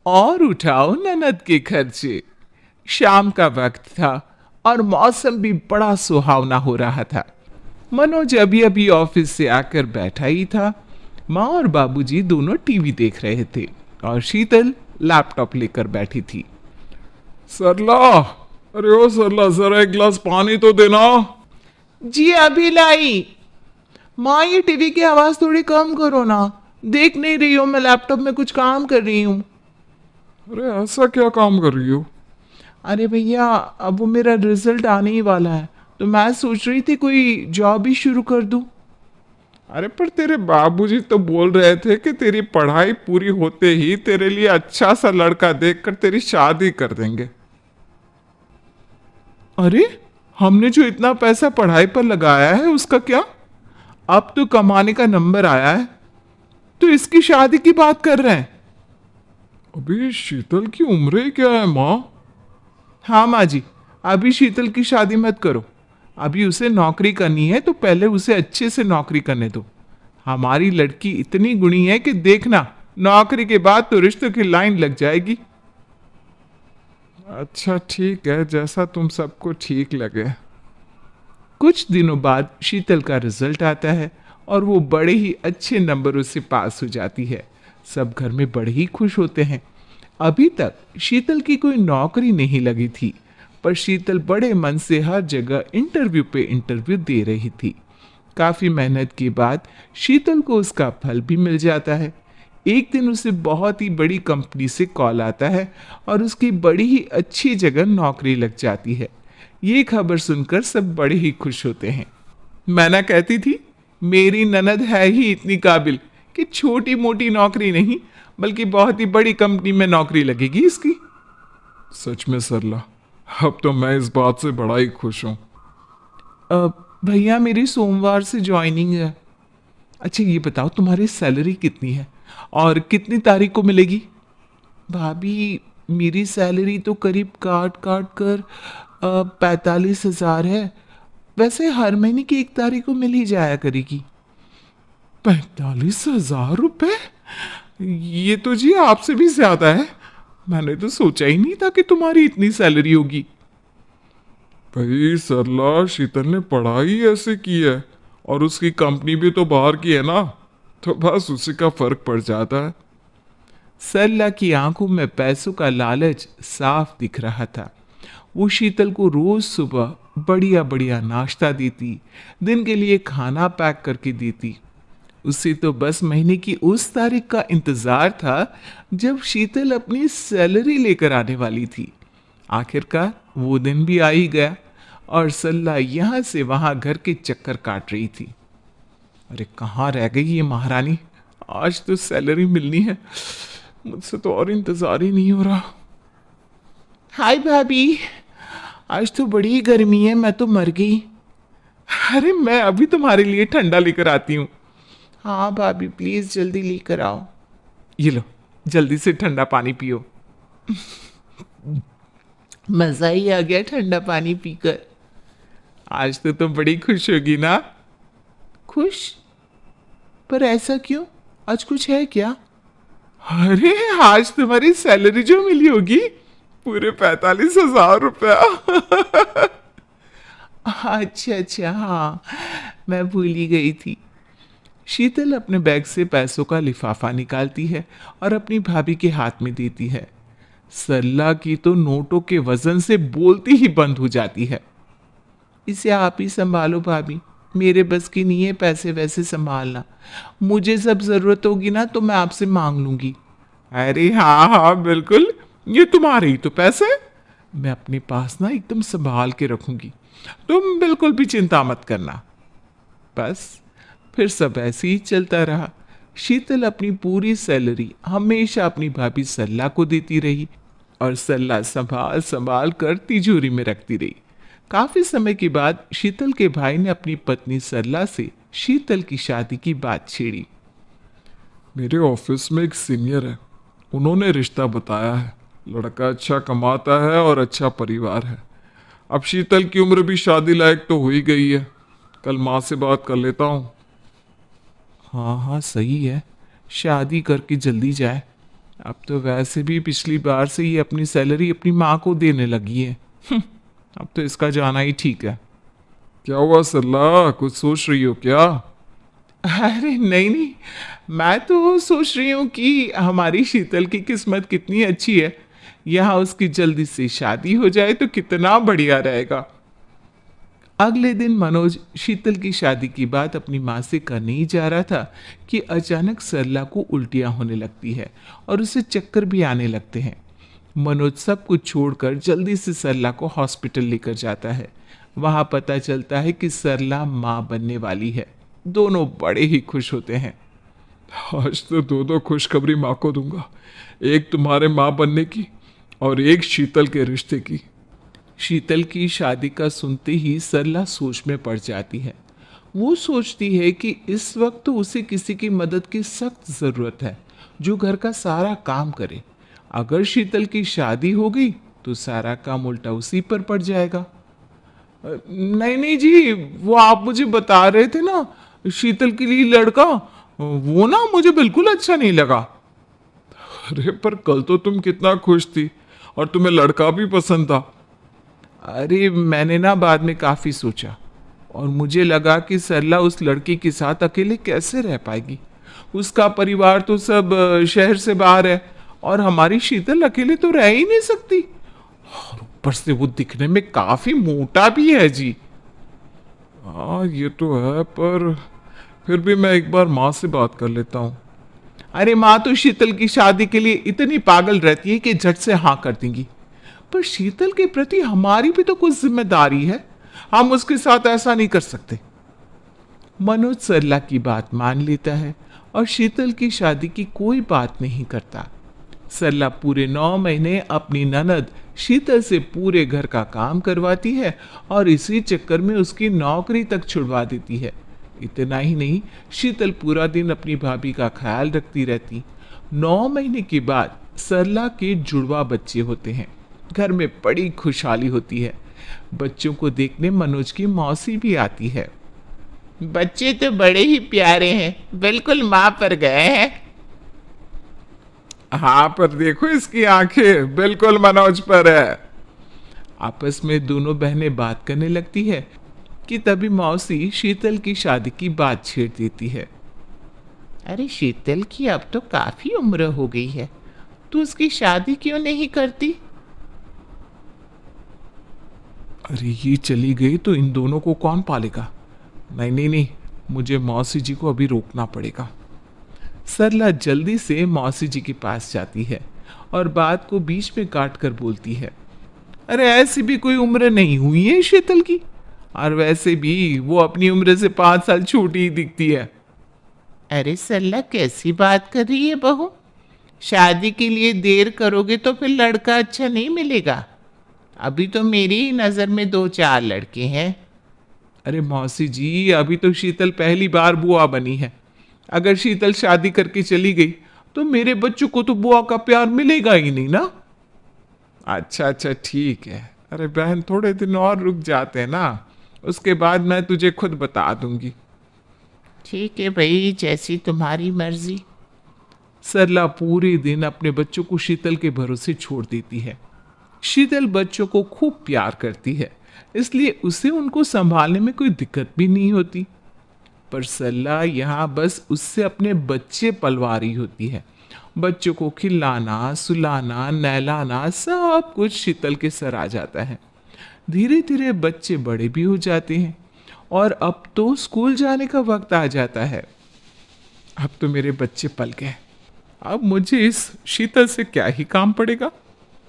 और उठाओ ननद के खर्चे। शाम का वक्त था और मौसम भी बड़ा सुहावना हो रहा था। मनोज अभी अभी ऑफिस से आकर बैठा ही था। माँ और बाबूजी दोनों टीवी देख रहे थे और शीतल लैपटॉप लेकर बैठी थी। सरला, अरे ओ सरला, जरा एक गिलास पानी तो देना। जी अभी लाई। माँ ये टीवी की आवाज थोड़ी कम करो ना, देख नहीं रही हो मैं लैपटॉप में कुछ काम कर रही हूँ। अरे ऐसा क्या काम कर रही हो? अरे भैया, अब वो मेरा रिजल्ट आने ही वाला है, तो मैं सोच रही थी कोई जॉब ही शुरू कर दूं। अरे पर तेरे बाबूजी तो बोल रहे थे कि तेरी पढ़ाई पूरी होते ही तेरे लिए अच्छा सा लड़का देखकर तेरी शादी कर देंगे। अरे, हमने जो इतना पैसा पढ़ाई पर लगाया है उसका क्या? अब तो कमाने का नंबर आया है, तो इसकी शादी की बात कर रहे हैं। अभी शीतल की उम्र ही क्या है माँ? हाँ माँ जी, अभी शीतल की शादी मत करो। अभी उसे नौकरी करनी है तो पहले उसे अच्छे से नौकरी करने दो। हमारी लड़की इतनी गुणी है कि देखना, नौकरी के बाद तो रिश्तों की लाइन लग जाएगी। अच्छा ठीक है, जैसा तुम सबको ठीक लगे। कुछ दिनों बाद शीतल का रिजल्ट आता है और वो बड़े ही अच्छे नंबरों से पास हो जाती है। सब घर में बड़े ही खुश होते हैं। अभी तक शीतल की कोई नौकरी नहीं लगी थी, पर शीतल बड़े मन से हर जगह इंटरव्यू पे इंटरव्यू दे रही थी। काफी मेहनत के बाद शीतल को उसका फल भी मिल जाता है। एक दिन उसे बहुत ही बड़ी कंपनी से कॉल आता है और उसकी बड़ी ही अच्छी जगह नौकरी लग जाती है। ये खबर सुनकर सब बड़े ही खुश होते हैं। मैं ना कहती थी, मेरी ननद है ही इतनी काबिल कि छोटी मोटी नौकरी नहीं बल्कि बहुत ही बड़ी कंपनी में नौकरी लगेगी इसकी। सच में सरला, अब तो मैं इस बात से बड़ा ही खुश हूँ। भैया, मेरी सोमवार से ज्वाइनिंग है। अच्छा ये बताओ, तुम्हारी सैलरी कितनी है और कितनी तारीख को मिलेगी? भाभी, मेरी सैलरी तो करीब काट काट कर 45,000 है। वैसे हर महीने की 1 तारीख को मिल ही जाया करेगी। 45,000 रुपए? ये तो जी आपसे भी ज्यादा है। मैंने तो सोचा ही नहीं था कि तुम्हारी इतनी सैलरी होगी। भाई सरला, शीतल ने पढ़ाई ऐसे की है और उसकी कंपनी भी तो बाहर की है ना, तो बस उसी का फर्क पड़ जाता है। सरला की आंखों में पैसों का लालच साफ दिख रहा था। वो शीतल को रोज सुबह बढ़िया बढ़िया नाश्ता देती, दिन के लिए खाना पैक करके देती। उसे तो बस महीने की उस तारीख का इंतजार था जब शीतल अपनी सैलरी लेकर आने वाली थी। आखिरकार वो दिन भी आ ही गया और सल्ला यहां से वहां घर के चक्कर काट रही थी। अरे कहाँ रह गई ये महारानी? आज तो सैलरी मिलनी है, मुझसे तो और इंतजार ही नहीं हो रहा। हाय भाभी, आज तो बड़ी गर्मी है, मैं तो मर गई। अरे मैं अभी तुम्हारे लिए ठंडा लेकर आती हूँ। हाँ भाभी, प्लीज जल्दी लेकर आओ। ये लो, जल्दी से ठंडा पानी पियो। मजा ही आ गया ठंडा पानी पीकर। आज तो तुम बड़ी खुश होगी ना? खुश? पर ऐसा क्यों? आज कुछ है क्या? अरे आज तुम्हारी सैलरी जो मिली होगी, पूरे 45,000 रुपया। अच्छा अच्छा, हाँ, मैं भूल ही गई थी। शीतल अपने बैग से पैसों का लिफाफा निकालती है और अपनी भाभी के हाथ में देती है। सरला की तो नोटों के वजन से बोलती ही बंद हो जाती है। इसे आप ही संभालो भाभी, मेरे बस की नहीं है पैसे वैसे संभालना। मुझे जब जरूरत होगी ना तो मैं आपसे मांग लूंगी। अरे हाँ हाँ बिल्कुल, ये तुम्हारे ही तो पैसे, मैं अपने पास ना एकदम संभाल के रखूंगी, तुम बिल्कुल भी चिंता मत करना। बस फिर सब ऐसे ही चलता रहा। शीतल अपनी पूरी सैलरी हमेशा अपनी भाभी सल्ला को देती रही और सल्ला संभाल संभाल कर तिजोरी में रखती रही। काफी समय के बाद शीतल के भाई ने अपनी पत्नी सरला से शीतल की शादी की बात छेड़ी। मेरे ऑफिस में एक सीनियर है, उन्होंने रिश्ता बताया है। लड़का अच्छा कमाता है और अच्छा परिवार है। अब शीतल की उम्र भी शादी लायक तो हो ही गई है। कल माँ से बात कर लेता हूँ। हाँ हाँ सही है, शादी करके जल्दी जाए। अब तो वैसे भी पिछली बार से ही अपनी सैलरी अपनी माँ को देने लगी है। अब तो इसका जाना ही ठीक है। क्या हुआ सरला, कुछ सोच रही हो क्या? अरे नहीं नहीं, मैं तो सोच रही हूँ कि हमारी शीतल की किस्मत कितनी अच्छी है। यहाँ उसकी जल्दी से शादी हो जाए तो कितना बढ़िया रहेगा। अगले दिन मनोज शीतल की शादी की बात अपनी माँ से करने ही जा रहा था कि अचानक सरला को उल्टियाँ होने लगती है और उसे चक्कर भी आने लगते हैं। मनोज सब कुछ छोड़कर जल्दी से सरला को हॉस्पिटल लेकर जाता है। वहाँ पता चलता है कि सरला माँ बनने वाली है। दोनों बड़े ही खुश होते हैं। आज तो दो दो खुशखबरी माँ को दूंगा, एक तुम्हारे माँ बनने की और एक शीतल के रिश्ते की। शीतल की शादी का सुनते ही सरला सोच में पड़ जाती है। वो सोचती है कि इस वक्त तो उसे किसी की मदद की सख्त ज़रूरत है जो घर का सारा काम करे। अगर शीतल की शादी हो गई तो सारा काम उल्टा उसी पर पड़ जाएगा। नहीं नहीं जी, वो आप मुझे बता रहे थे ना शीतल के लिए लड़का, वो ना मुझे बिल्कुल अच्छा नहीं लगा। अरे पर कल तो तुम कितना खुश थी और तुम्हें लड़का भी पसंद था। अरे मैंने ना बाद में काफ़ी सोचा और मुझे लगा कि सरला उस लड़की के साथ अकेले कैसे रह पाएगी। उसका परिवार तो सब शहर से बाहर है और हमारी शीतल अकेले तो रह ही नहीं सकती। और ऊपर से वो दिखने में काफ़ी मोटा भी है जी। हाँ ये तो है, पर फिर भी मैं एक बार माँ से बात कर लेता हूँ। अरे माँ तो शीतल की शादी के लिए इतनी पागल रहती है कि झट से हाँ कर देंगी। पर शीतल के प्रति हमारी भी तो कुछ जिम्मेदारी है, हम उसके साथ ऐसा नहीं कर सकते। मनोज सरला की बात मान लेता है और शीतल की शादी की कोई बात नहीं करता। सरला पूरे 9 महीने अपनी ननद शीतल से पूरे घर का काम करवाती है और इसी चक्कर में उसकी नौकरी तक छुड़वा देती है। इतना ही नहीं, शीतल पूरा दिन अपनी भाभी का ख्याल रखती रहती। 9 महीने के बाद सरला के जुड़वा बच्चे होते हैं। घर में बड़ी खुशहाली होती है। बच्चों को देखने मनोज की मौसी भी आती है। बच्चे तो बड़े ही प्यारे हैं, बिल्कुल माँ पर गए हैं। हाँ पर देखो इसकी आंखें बिल्कुल मनोज पर है। आपस में दोनों बहनें बात करने लगती है कि तभी मौसी शीतल की शादी की बात छेड़ देती है। अरे शीतल की अब तो काफी उम्र हो गई है, तू उसकी शादी क्यों नहीं करती? अरे ये चली गई तो इन दोनों को कौन पालेगा? नहीं नहीं नहीं, मुझे मौसी जी को अभी रोकना पड़ेगा। सरला जल्दी से मौसी जी के पास जाती है और बात को बीच में काट कर बोलती है। अरे ऐसी भी कोई उम्र नहीं हुई है शीतल की, और वैसे भी वो अपनी उम्र से 5 साल छोटी ही दिखती है। अरे सरला कैसी बात कर रही है बहू? शादी के लिए देर करोगे तो फिर लड़का अच्छा नहीं मिलेगा। अभी तो मेरी ही नज़र में 2-4 लड़के हैं। अरे मौसी जी, अभी तो शीतल पहली बार बुआ बनी है। अगर शीतल शादी करके चली गई तो मेरे बच्चों को तो बुआ का प्यार मिलेगा ही नहीं ना। अच्छा अच्छा ठीक है। अरे बहन थोड़े दिन और रुक जाते हैं ना, उसके बाद मैं तुझे खुद बता दूंगी। ठीक है भाई, जैसी तुम्हारी मर्जी। सरला पूरे दिन अपने बच्चों को शीतल के भरोसे छोड़ देती है। शीतल बच्चों को खूब प्यार करती है, इसलिए उसे उनको संभालने में कोई दिक्कत भी नहीं होती। पर सरला यहाँ बस उससे अपने बच्चे पलवा रही होती है। बच्चों को खिलाना, सुलाना, नहलाना सब कुछ शीतल के सर आ जाता है। धीरे धीरे बच्चे बड़े भी हो जाते हैं और अब तो स्कूल जाने का वक्त आ जाता है। अब तो मेरे बच्चे पल गए, अब मुझे इस शीतल से क्या ही काम पड़ेगा।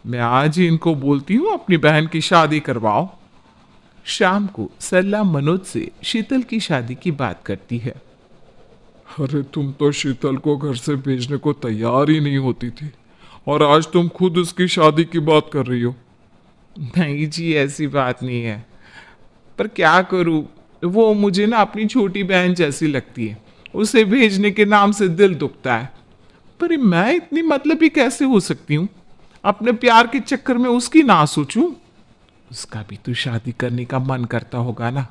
मैं आज ही इनको बोलती हूँ अपनी बहन की शादी करवाओ। शाम को सरला मनोज से शीतल की शादी की बात करती है। अरे तुम तो शीतल को घर से भेजने को तैयार ही नहीं होती थी और आज तुम खुद उसकी शादी की बात कर रही हो। नहीं जी, ऐसी बात नहीं है, पर क्या करूं, वो मुझे ना अपनी छोटी बहन जैसी लगती है। उसे भेजने के नाम से दिल दुखता है। पर मैं इतनी मतलबी कैसे हो सकती हूँ? अपने प्यार के चक्कर में उसकी ना सोचूं। उसका भी तो शादी करने का मन करता होगा ना।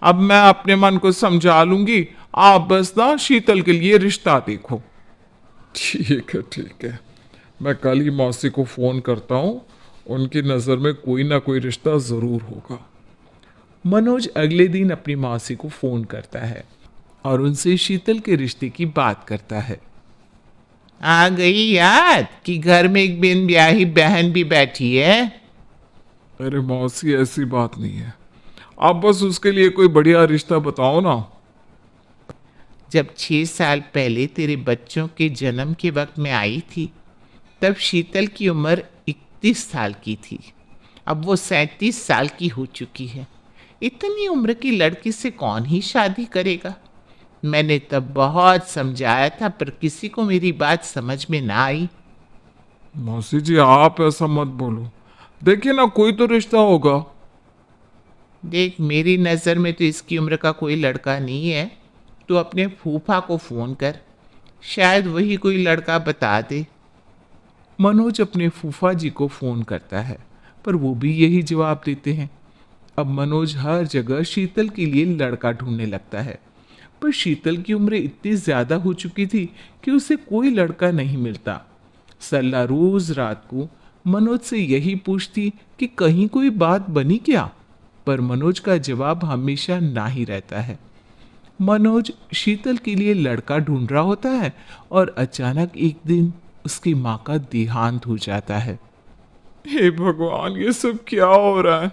अब मैं अपने मन को समझा लूंगी, आप बस ना शीतल के लिए रिश्ता देखो। ठीक है ठीक है, मैं कल ही मौसी को फ़ोन करता हूँ, उनकी नज़र में कोई ना कोई रिश्ता ज़रूर होगा। मनोज अगले दिन अपनी मौसी को फोन करता है और उनसे शीतल के रिश्ते की बात करता है। आ गई याद कि घर में एक बिन ब्याही बहन भी बैठी है। अरे मौसी, ऐसी बात नहीं है, आप बस उसके लिए कोई बढ़िया रिश्ता बताओ ना। जब 6 साल पहले तेरे बच्चों के जन्म के वक्त मैं आई थी, तब शीतल की उम्र 31 साल की थी। अब वो 37 साल की हो चुकी है। इतनी उम्र की लड़की से कौन ही शादी करेगा। मैंने तब बहुत समझाया था, पर किसी को मेरी बात समझ में ना आई। मौसी जी, आप ऐसा मत बोलो, देखिए ना, कोई तो रिश्ता होगा। देख, मेरी नज़र में तो इसकी उम्र का कोई लड़का नहीं है। तो अपने फूफा को फ़ोन कर, शायद वही कोई लड़का बता दे। मनोज अपने फूफा जी को फ़ोन करता है, पर वो भी यही जवाब देते हैं। अब मनोज हर जगह शीतल के लिए लड़का ढूंढने लगता है, पर शीतल की उम्र इतनी ज़्यादा हो चुकी थी कि उसे कोई लड़का नहीं मिलता। सरला रोज रात को मनोज से यही पूछती कि कहीं कोई बात बनी क्या, पर मनोज का जवाब हमेशा ना ही रहता है। मनोज शीतल के लिए लड़का ढूंढ रहा होता है और अचानक एक दिन उसकी माँ का देहांत हो जाता है। हे भगवान, ये सब क्या हो रहा है?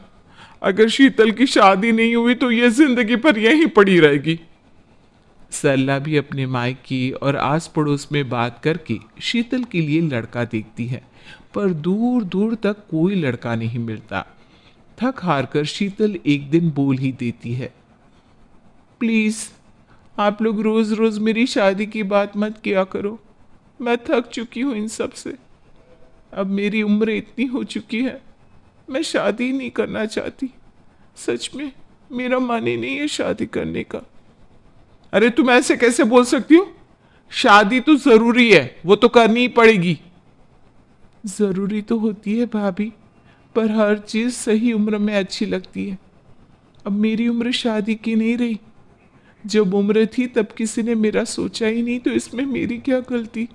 अगर शीतल की शादी नहीं हुई तो ये जिंदगी भर यहीं पड़ी रहेगी। सरला भी अपने मायके और आस पड़ोस में बात करके शीतल के लिए लड़का देखती है, पर दूर दूर तक कोई लड़का नहीं मिलता। थक हार कर शीतल एक दिन बोल ही देती है, प्लीज आप लोग रोज रोज मेरी शादी की बात मत किया करो। मैं थक चुकी हूँ इन सब से। अब मेरी उम्र इतनी हो चुकी है, मैं शादी नहीं करना चाहती। सच में मेरा मन ही नहीं है शादी करने का। अरे तुम ऐसे कैसे बोल सकती हो? शादी तो जरूरी है, वो तो करनी ही पड़ेगी। जरूरी तो होती है भाभी, पर हर चीज सही उम्र में अच्छी लगती है। अब मेरी उम्र शादी की नहीं रही। जब उम्र थी तब किसी ने मेरा सोचा ही नहीं, तो इसमें मेरी क्या गलती।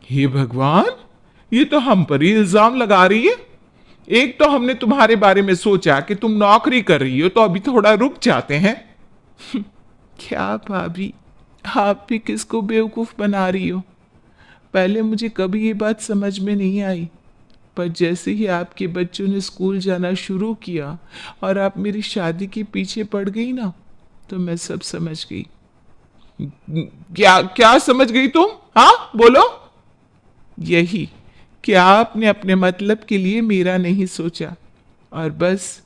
हे भगवान, ये तो हम पर ही इल्जाम लगा रही है। एक तो हमने तुम्हारे बारे में सोचा कि तुम नौकरी कर रही हो, तो अभी थोड़ा रुक जाते हैं। क्या भाभी, आप भी किसको बेवकूफ बना रही हो? पहले मुझे कभी ये बात समझ में नहीं आई, पर जैसे ही आपके बच्चों ने स्कूल जाना शुरू किया और आप मेरी शादी के पीछे पड़ गई ना, तो मैं सब समझ गई। क्या क्या समझ गई तुम? हाँ बोलो। यही कि आपने अपने मतलब के लिए मेरा नहीं सोचा और बस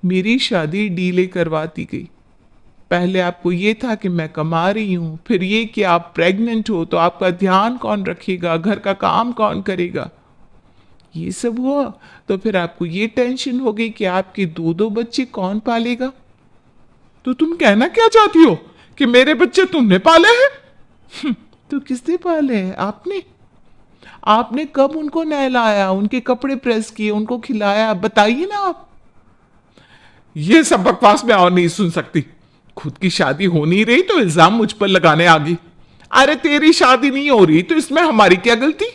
मेरी शादी डीले करवाती गई। पहले आपको ये था कि मैं कमा रही हूं, फिर ये कि आप प्रेग्नेंट हो तो आपका ध्यान कौन रखेगा, घर का काम कौन करेगा। ये सब हुआ तो फिर आपको ये टेंशन हो गई कि आपके दो दो बच्चे कौन पालेगा। तो तुम कहना क्या चाहती हो कि मेरे बच्चे तुमने पाले हैं? तो किसने पाले हैं? आपने। आपने कब उनको नहलाया, उनके कपड़े प्रेस किए, उनको खिलाया? बताइए ना आप। ये सब बकवास मैं और नहीं सुन सकती। खुद की शादी हो नहीं रही तो इल्जाम मुझ पर लगाने आ गई। अरे तेरी शादी नहीं हो रही तो इसमें हमारी क्या गलती?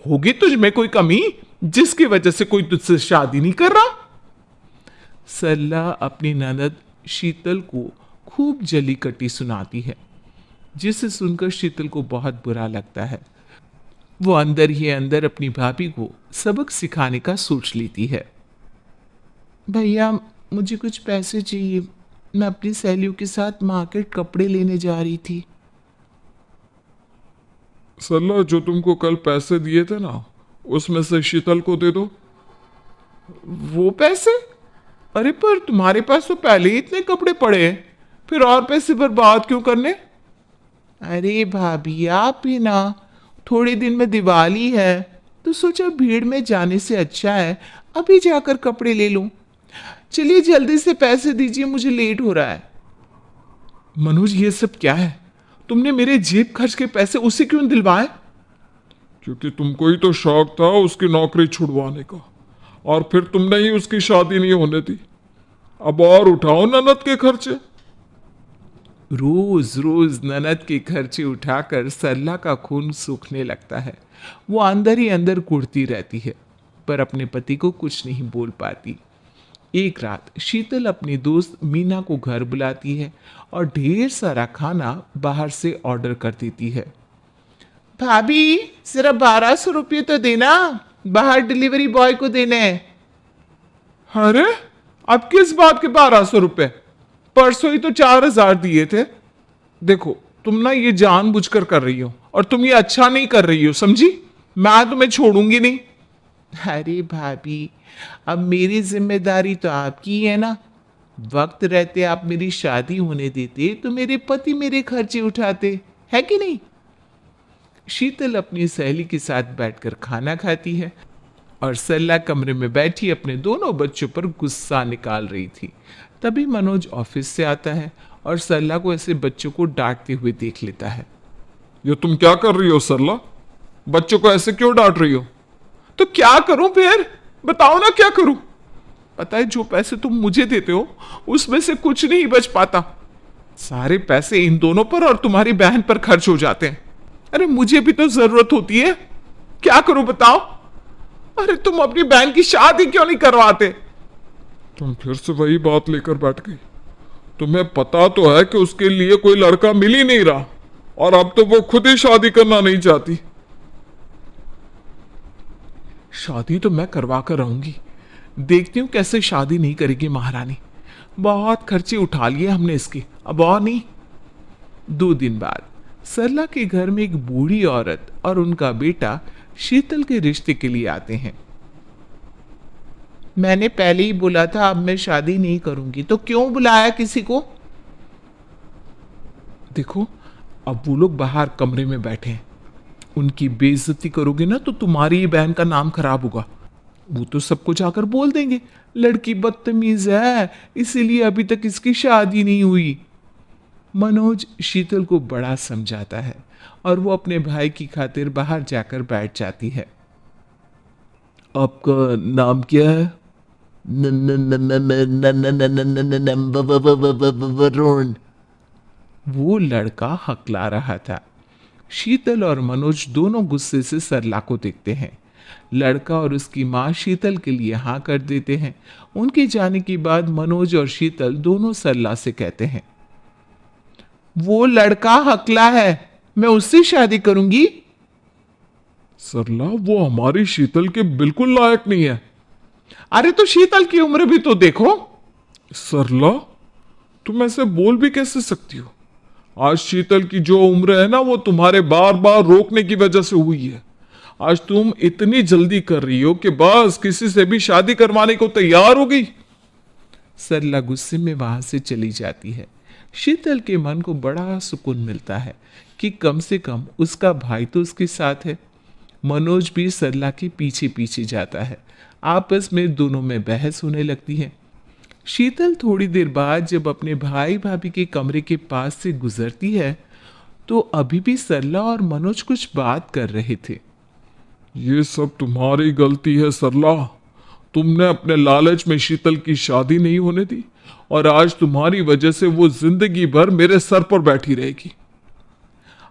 होगी तुझ में कोई कमी जिसकी वजह से कोई तुझसे शादी नहीं कर रहा? सरला अपनी ननद शीतल को खूब जली कटी सुनाती है, जिसे सुनकर शीतल को बहुत बुरा लगता है। वो अंदर ही अंदर अपनी भाभी को सबक सिखाने का सोच लेती है। भैया, मुझे कुछ पैसे चाहिए। मैं अपनी सहेलियों के साथ मार्केट कपड़े लेने जा रही थी। सरला, जो तुमको कल पैसे दिए थे ना, उसमें से शीतल को दे दो। वो पैसे? अरे पर तुम्हारे पास तो पहले ही इतने कपड़े पड़े हैं, फिर और पैसे बर्बाद क्यों करने? अरे भाभी, आप भी ना, थोड़े दिन में दिवाली है तो सोचा भीड़ में जाने से अच्छा है अभी जाकर कपड़े ले लूं। चलिए जल्दी से पैसे दीजिए, मुझे लेट हो रहा है। मनोज, ये सब क्या है? तुमने मेरे जेब खर्च के पैसे उसे क्यों दिलवाए? क्योंकि तुमको ही तो शौक था उसकी नौकरी छुड़वाने का, और फिर तुमने ही उसकी शादी नहीं होने दी। अब और उठाओ ननद के खर्चे। रोज रोज ननद के खर्चे उठाकर सरला का खून सूखने लगता है। वो अंदर ही अंदर कुढ़ती रहती है, पर अपने पति को कुछ नहीं बोल पाती। एक रात शीतल अपनी दोस्त मीना को घर बुलाती है और ढेर सारा खाना बाहर से ऑर्डर कर देती है। भाभी, सिर्फ 1200 रुपये तो देना, बाहर डिलीवरी बॉय को देने हैं। अरे अब किस बात के 1200 रुपये? परसों ही तो 4000 दिए थे। देखो तुम ना ये जानबूझकर कर रही हो, और तुम ये अच्छा नहीं कर रही हो, समझी? मैं तुम्हें छोड़ूंगी नहीं। अरे भाभी, अब मेरी जिम्मेदारी तो आपकी है ना। वक्त रहते आप मेरी शादी होने देते तो मेरे पति मेरे खर्चे उठाते, है कि नहीं? शीतल अपनी सहेली के साथ बैठकर खाना खाती है और सरला कमरे में बैठी अपने दोनों बच्चों पर गुस्सा निकाल रही थी। तभी मनोज ऑफिस से आता है और सरला को ऐसे बच्चों को डांटते हुए देख लेता है। ये तुम क्या कर रही हो सरला? बच्चों को ऐसे क्यों डांट रही हो? तो क्या करूं फिर? बताओ ना क्या करूं? पता है, जो पैसे तुम मुझे देते हो उसमें से कुछ नहीं बच पाता। सारे पैसे इन दोनों पर और तुम्हारी बहन पर खर्च हो जाते हैं। अरे मुझे भी तो जरूरत होती है, क्या करूं बताओ? अरे तुम अपनी बहन की शादी क्यों नहीं करवाते? तुम फिर से वही बात लेकर बैठ गई। तुम्हें पता तो है कि उसके लिए कोई लड़का मिल ही नहीं रहा, और अब तो वो खुद ही शादी करना नहीं चाहती। शादी तो मैं करवा कर रहूंगी, देखती हूँ कैसे शादी नहीं करेगी महारानी। बहुत खर्चे उठा लिए हमने इसके, अब और नहीं। 2 दिन बाद सरला के घर में एक बूढ़ी औरत और उनका बेटा शीतल के रिश्ते के लिए आते हैं। मैंने पहले ही बोला था अब मैं शादी नहीं करूंगी, तो क्यों बुलाया किसी को? देखो, अब वो लोग बाहर कमरे में बैठे हैं, उनकी बेइज्जती करोगे ना तो तुम्हारी ही बहन का नाम खराब होगा। वो तो सबको जाकर बोल देंगे लड़की बदतमीज है, इसीलिए अभी तक इसकी शादी नहीं हुई। मनोज शीतल को बड़ा समझाता है और वो अपने भाई की खातिर बाहर जाकर बैठ जाती है। आपका नाम क्या है? वरुण, वो लड़का हकला रहा था। शीतल और मनोज दोनों गुस्से से सरला को देखते हैं। लड़का और उसकी माँ शीतल के लिए हाँ कर देते हैं। उनके जाने के बाद मनोज और शीतल दोनों सरला से कहते हैं, वो लड़का हकला है, मैं उससे शादी करूंगी। सरला, वो हमारी शीतल के बिल्कुल लायक नहीं है। अरे तो शीतल की उम्र भी तो देखो। सरला, तुम ऐसे बोल भी कैसे सकती हो? आज शीतल की जो उम्र है ना, वो तुम्हारे बार बार रोकने की वजह से हुई है। आज तुम इतनी जल्दी कर रही हो कि बस किसी से भी शादी करवाने को तैयार हो गई। सरला गुस्से में वहां से चली जाती है। शीतल के मन को बड़ा सुकून मिलता है कि कम से कम उसका भाई तो उसके साथ है। मनोज भी सरला के पीछे पीछे जाता है। आपस में दोनों में बहस होने लगती है। शीतल थोड़ी देर बाद जब अपने भाई भाभी के कमरे के पास से गुजरती है तो अभी भी सरला और मनोज कुछ बात कर रहे थे। ये सब तुम्हारी गलती है सरला। तुमने अपने लालच में शीतल की शादी नहीं होने दी, और आज तुम्हारी वजह से वो जिंदगी भर मेरे सर पर बैठी रहेगी।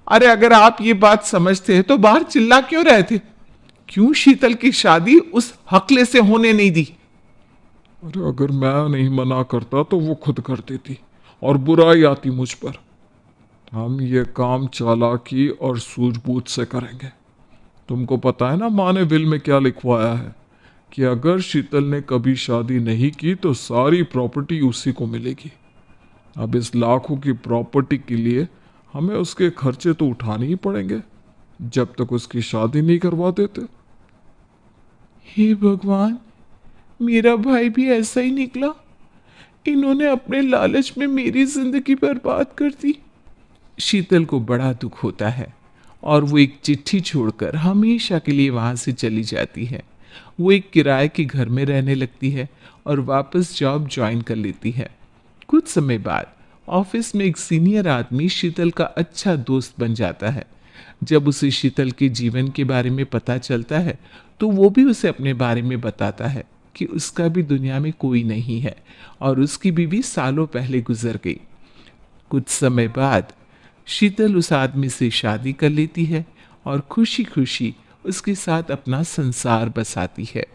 अरे अगर आप ये बात समझते हैं तो बाहर चिल्ला क्यों रहे थे? क्यों शीतल की शादी उस हकले से होने नहीं दी? अरे अगर मैं नहीं मना करता तो वो खुद कर देती और बुराई आती मुझ पर। हम ये काम चालाकी और सूझबूझ से करेंगे। तुमको पता है ना माँ ने विल में क्या लिखवाया है, कि अगर शीतल ने कभी शादी नहीं की तो सारी प्रॉपर्टी उसी को मिलेगी। अब इस लाखों की प्रॉपर्टी के लिए हमें उसके खर्चे तो उठाने ही पड़ेंगे जब तक उसकी शादी नहीं करवा देते। हे भगवान, मेरा भाई भी ऐसा ही निकला। इन्होंने अपने लालच में मेरी जिंदगी बर्बाद कर दी। शीतल को बड़ा दुख होता है और वो एक चिट्ठी छोड़कर हमेशा के लिए वहां से चली जाती है। वो एक किराए के घर में रहने लगती है और वापस जॉब ज्वाइन कर लेती है। कुछ समय बाद ऑफिस में एक सीनियर आदमी शीतल का अच्छा दोस्त बन जाता है। जब उसे शीतल के जीवन के बारे में पता चलता है तो वो भी उसे अपने बारे में बताता है कि उसका भी दुनिया में कोई नहीं है और उसकी बीवी सालों पहले गुजर गई। कुछ समय बाद शीतल उस आदमी से शादी कर लेती है और खुशी खुशी उसके साथ अपना संसार बसाती है।